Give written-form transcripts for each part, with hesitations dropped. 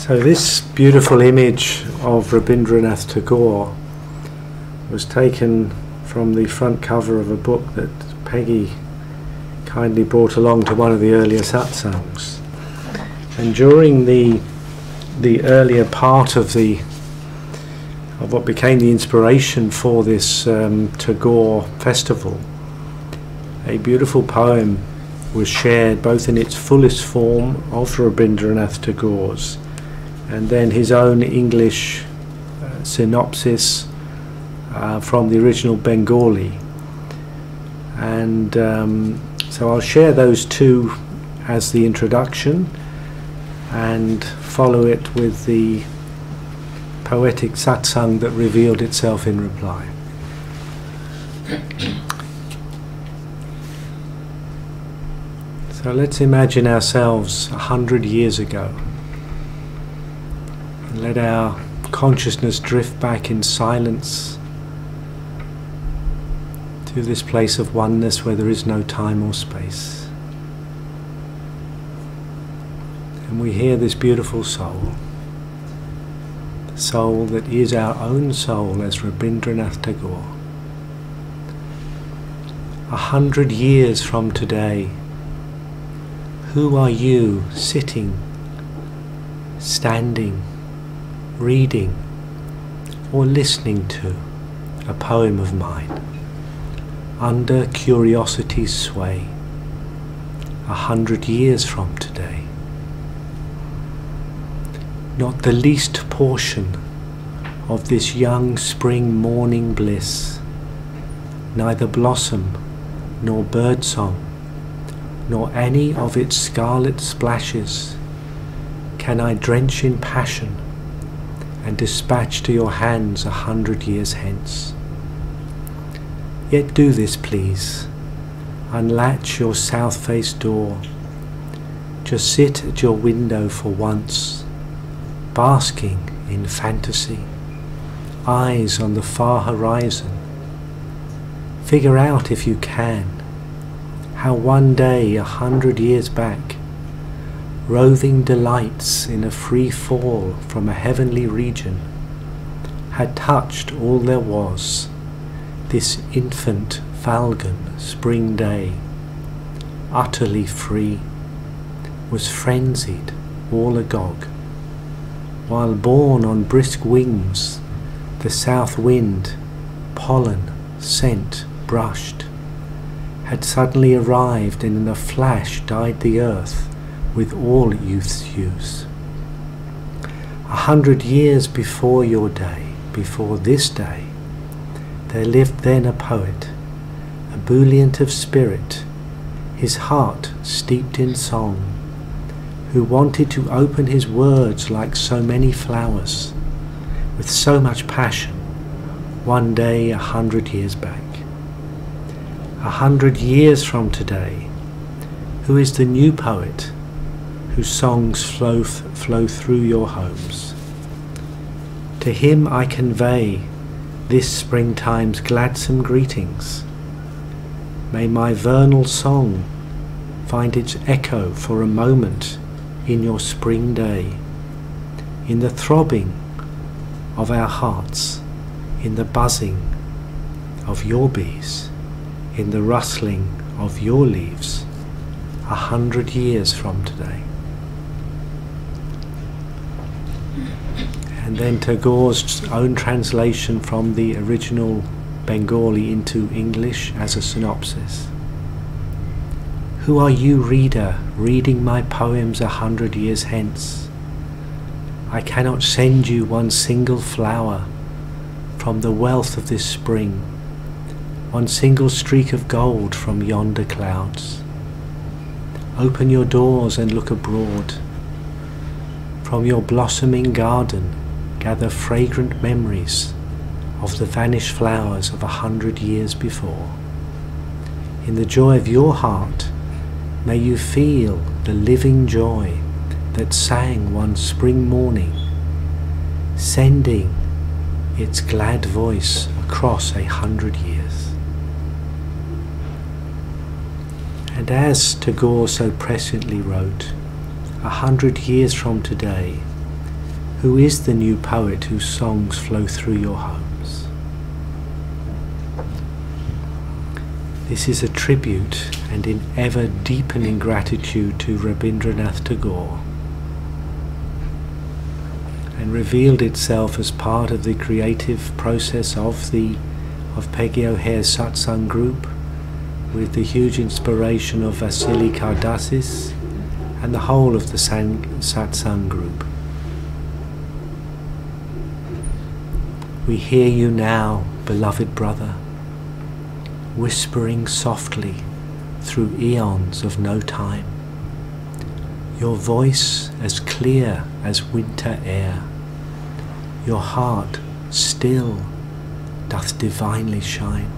So this beautiful image of Rabindranath Tagore was taken from the front cover of a book that Peggy kindly brought along to one of the earlier satsangs. And during the earlier part of what became the inspiration for this Tagore festival, a beautiful poem was shared both in its fullest form of Rabindranath Tagore's and then his own English synopsis from the original Bengali. And so I'll share those two as the introduction and follow it with the poetic satsang that revealed itself in reply. So let's imagine ourselves 100 years ago and let our consciousness drift back in silence to this place of oneness where there is no time or space. And we hear this beautiful soul, the soul that is our own soul as Rabindranath Tagore. 100 years from today, who are you sitting, standing, reading, or listening to a poem of mine, under curiosity's sway, 100 years from today? Not the least portion of this young spring morning bliss, neither blossom nor birdsong, nor any of its scarlet splashes can I drench in passion and dispatch to your hands 100 years hence. Yet do this, please. Unlatch your south-faced door. Just sit at your window for once, basking in fantasy, eyes on the far horizon. Figure out, if you can, how one day 100 years back, roving delights in a free fall from a heavenly region had touched all there was, this infant falcon spring day, utterly free, was frenzied, all agog, while borne on brisk wings, the south wind, pollen, scent, brushed, had suddenly arrived and in a flash dyed the earth with all youth's hues. 100 years before your day, before this day, there lived then a poet, a ebullient of spirit, his heart steeped in song, who wanted to open his words like so many flowers, with so much passion, one day 100 years back. 100 years from today, who is the new poet whose songs flow through your homes? To him I convey this springtime's gladsome greetings. May my vernal song find its echo for a moment in your spring day, in the throbbing of our hearts, in the buzzing of your bees, in the rustling of your leaves, 100 years from today. And then Tagore's own translation from the original Bengali into English as a synopsis. Who are you, reader, reading my poems 100 years hence? I cannot send you one single flower from the wealth of this spring, one single streak of gold from yonder clouds. Open your doors and look abroad. From your blossoming garden gather fragrant memories of the vanished flowers of 100 years before. In the joy of your heart, may you feel the living joy that sang one spring morning, sending its glad voice across 100 years. And as Tagore so presciently wrote, 100 years from today, Who is the new poet whose songs flow through your homes? This is a tribute and in ever deepening gratitude to Rabindranath Tagore, and revealed itself as part of the creative process of Peggy O'Hare's satsang group, with the huge inspiration of Vasily Kardasis and the whole of the satsang group. We hear you now, beloved brother, whispering softly through eons of no time, your voice as clear as winter air, your heart still doth divinely shine,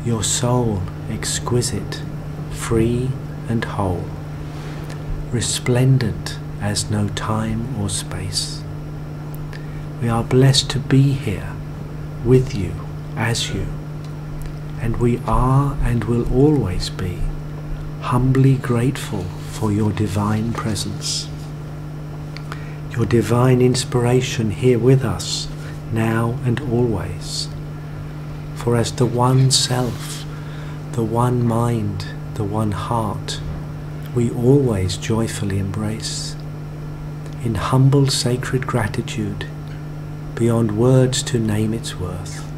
your soul exquisite, free and whole, resplendent as no time or space. We are blessed to be here with you, as you, and we are and will always be humbly grateful for your divine presence, your divine inspiration here with us, now and always. For as the one self, the one mind, the one heart, we always joyfully embrace, in humble sacred gratitude, beyond words to name its worth,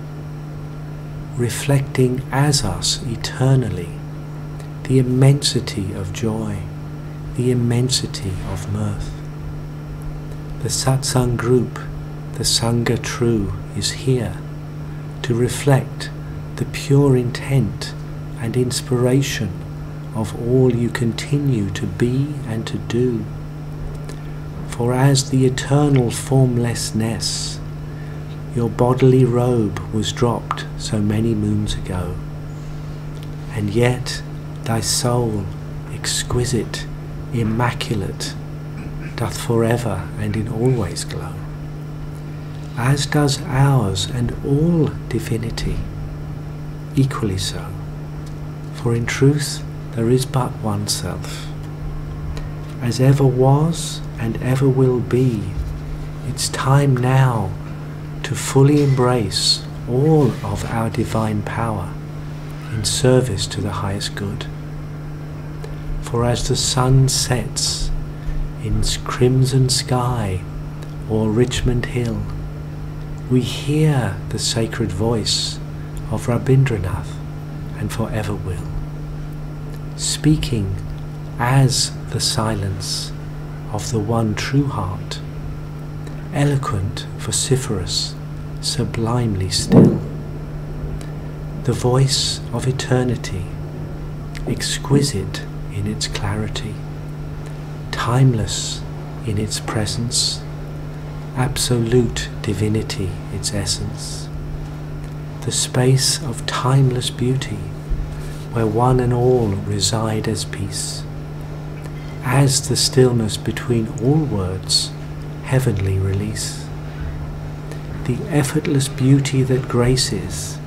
reflecting as us eternally the immensity of joy, the immensity of mirth. The satsang group, the Sangha true, is here to reflect the pure intent and inspiration of all you continue to be and to do. For as the eternal formlessness, your bodily robe was dropped so many moons ago, and yet thy soul, exquisite, immaculate, doth forever and in always glow, as does ours and all divinity, equally so. For in truth there is but one self, as ever was and ever will be. It's time now to fully embrace all of our divine power in service to the highest good. For as the sun sets in crimson sky or Richmond Hill, we hear the sacred voice of Rabindranath and forever will, speaking as the silence of the one true heart, eloquent, vociferous, sublimely still, the voice of eternity, exquisite in its clarity, timeless in its presence, absolute divinity its essence, the space of timeless beauty where one and all reside as peace, as the stillness between all words heavenly release, the effortless beauty that graces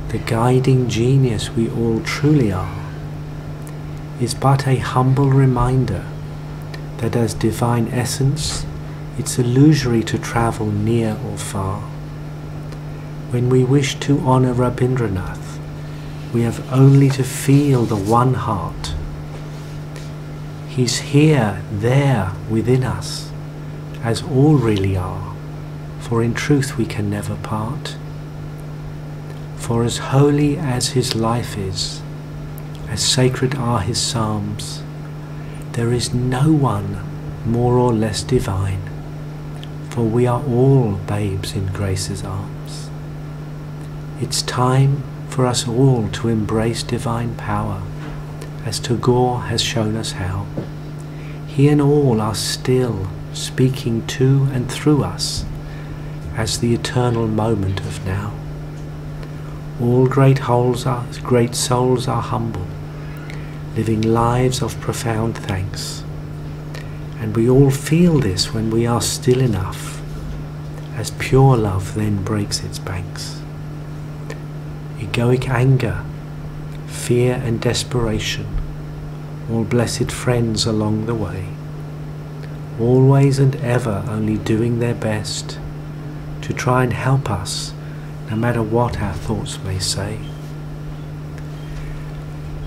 the guiding genius we all truly are, is but a humble reminder that as divine essence it's illusory to travel near or far. When we wish to honour Rabindranath, we have only to feel the one heart. He's here, there, within us, as all really are, for in truth we can never part. For as holy as his life is, as sacred are his psalms, there is no one more or less divine, for we are all babes in grace's arms. It's time for us all to embrace divine power, as Tagore has shown us how. He and all are still speaking to and through us as the eternal moment of now. All great souls are humble, living lives of profound thanks, and we all feel this when we are still enough, as pure love then breaks its banks. Egoic anger, fear and desperation, all blessed friends along the way, always and ever only doing their best to try and help us, no matter what our thoughts may say.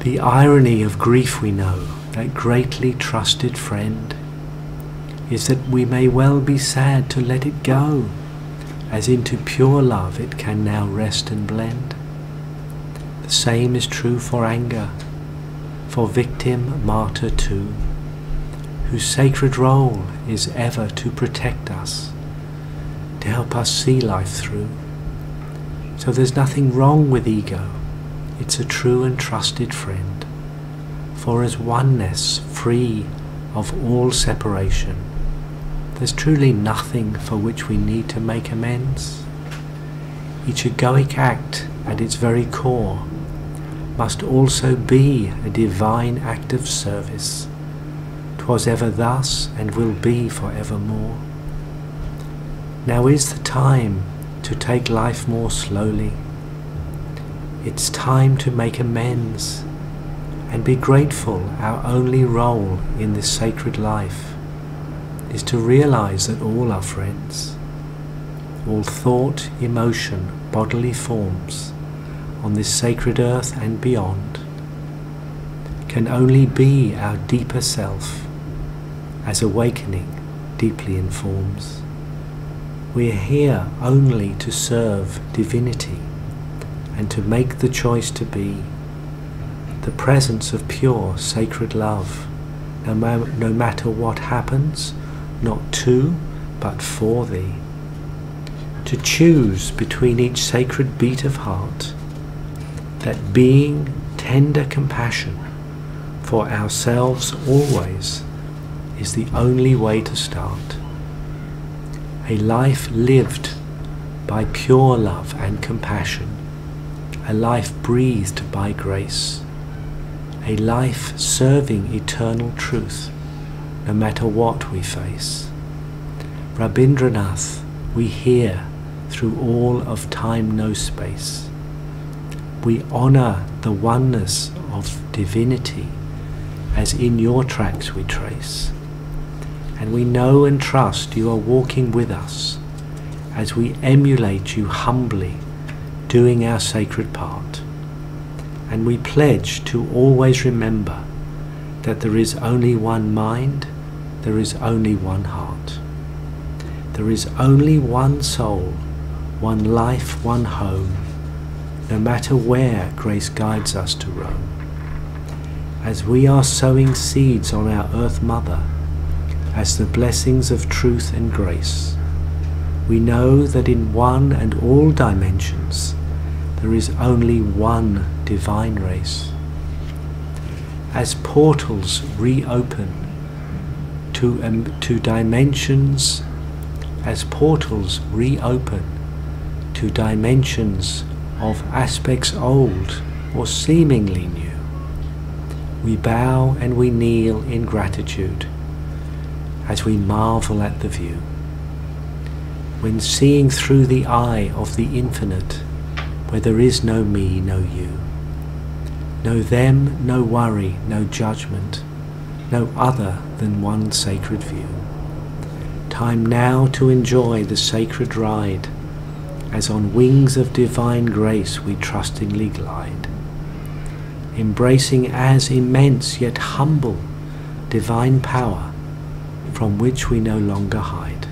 The irony of grief, we know, that greatly trusted friend, is that we may well be sad to let it go, as into pure love it can now rest and blend. The same is true for anger, for victim, martyr too, whose sacred role is ever to protect us, to help us see life through. So there's nothing wrong with ego, it's a true and trusted friend, for as oneness free of all separation, there's truly nothing for which we need to make amends. Each egoic act at its very core must also be a divine act of service. 'Twas ever thus and will be for evermore. Now is the time to take life more slowly. It's time to make amends and be grateful. Our only role in this sacred life is to realize that all are friends. All thought, emotion, bodily forms on this sacred earth and beyond can only be our deeper self, as awakening deeply informs. We are here only to serve divinity and to make the choice to be the presence of pure sacred love, no matter what happens, not to, but for thee. To choose between each sacred beat of heart, that being tender compassion for ourselves always is the only way to start. A life lived by pure love and compassion, a life breathed by grace, a life serving eternal truth, no matter what we face. Rabindranath, we hear through all of time, no space. We honor the oneness of divinity, as in your tracks we trace. And we know and trust you are walking with us, as we emulate you humbly, doing our sacred part. And we pledge to always remember that there is only one mind, there is only one heart. There is only one soul, one life, one home, no matter where grace guides us to roam. As we are sowing seeds on our earth mother, as the blessings of truth and grace, we know that in one and all dimensions there is only one divine race. As portals reopen to dimensions, as portals reopen to dimensions of aspects old or seemingly new, we bow and we kneel in gratitude as we marvel at the view. When seeing through the eye of the infinite, where there is no me, no you, no them, no worry, no judgment, no other than one sacred view. Time now to enjoy the sacred ride, as on wings of divine grace we trustingly glide, embracing as immense yet humble divine power from which we no longer hide.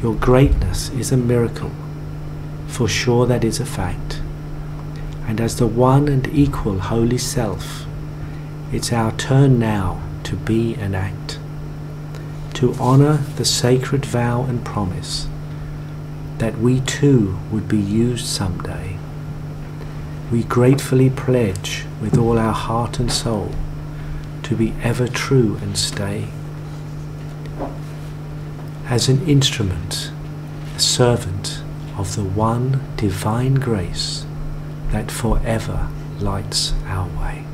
Your greatness is a miracle, for sure that is a fact, and as the one and equal Holy Self, it's our turn now to be and act, to honor the sacred vow and promise that we too would be used someday. We gratefully pledge with all our heart and soul to be ever true and stay. As an instrument, a servant of the one divine grace that forever lights our way.